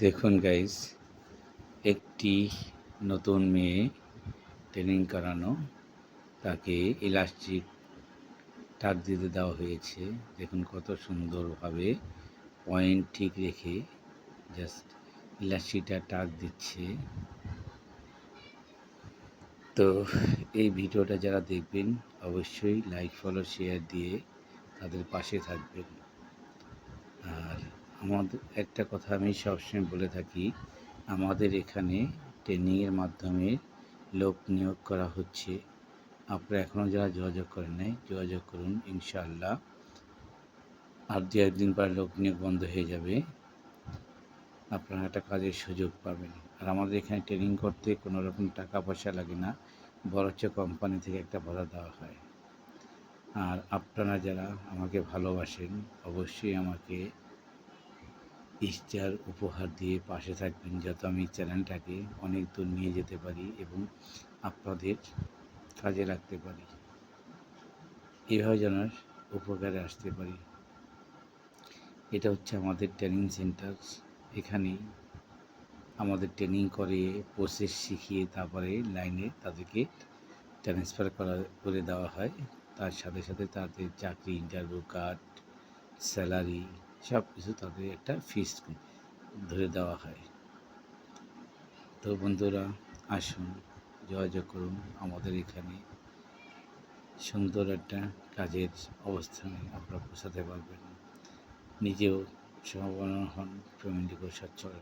দেখুন গাইস, একটি নতুন মেয়ে ট্রেনিং করানো, তাকে ইলাস্টিক টাক দিতে দেওয়া হয়েছে। দেখুন কত সুন্দরভাবে পয়েন্ট ঠিক রেখে জাস্ট ইলাস্টিকটা টাক দিচ্ছে। তো এই ভিডিওটা যারা দেখবেন অবশ্যই লাইক, ফলো, শেয়ার দিয়ে তাদের পাশে থাকবেন। আর আমাদের একটা কথা আমি সবসময় বলে থাকি, আমাদের এখানে ট্রেনিংয়ের মাধ্যমে লোক নিয়োগ করা হচ্ছে। আপনারা এখনও যারা যোগাযোগ করেন নাই, যোগাযোগ করুন ইনশাআল্লাহ। আর দু একদিন পর লোক নিয়োগ বন্ধ হয়ে যাবে, আপনারা একটা কাজের সুযোগ পাবেন। আর আমাদের এখানে ট্রেনিং করতে কোনো রকম টাকা পয়সা লাগে না, বরঞ্চ কোম্পানি থেকে একটা ভাড়া দেওয়া হয়। আর আপনারা যারা আমাকে ভালোবাসেন অবশ্যই আমাকে স্টার উপহার দিয়ে পাশে থাকবেন, যাতে আমি চ্যানেলটাকে অনেক দূর নিয়ে যেতে পারি এবং আপনাদের কাজে রাখতে পারি, এভাবে যেন উপকারে আসতে পারি। এটা হচ্ছে আমাদের ট্রেনিং সেন্টার। এখানেই আমাদের ট্রেনিং করে, প্রসেস শিখিয়ে তারপরে লাইনে তাদেরকে ট্রান্সফার করে দেওয়া হয়। তার সাথে সাথে তাদের চাকরি, ইন্টারভিউ কার্ড, স্যালারি সব কিছু তাদের একটা ফিস ধরে দেওয়া হয়। তো বন্ধুরা, আসুন যোগাযোগ করুন, আমাদের এখানে সুন্দর একটা কাজের অবস্থানে আপনারা পৌঁছাতে পারবেন। নিজেও স্বাবলম্বী হন, ফ্যামিলিকেও সচ্ছল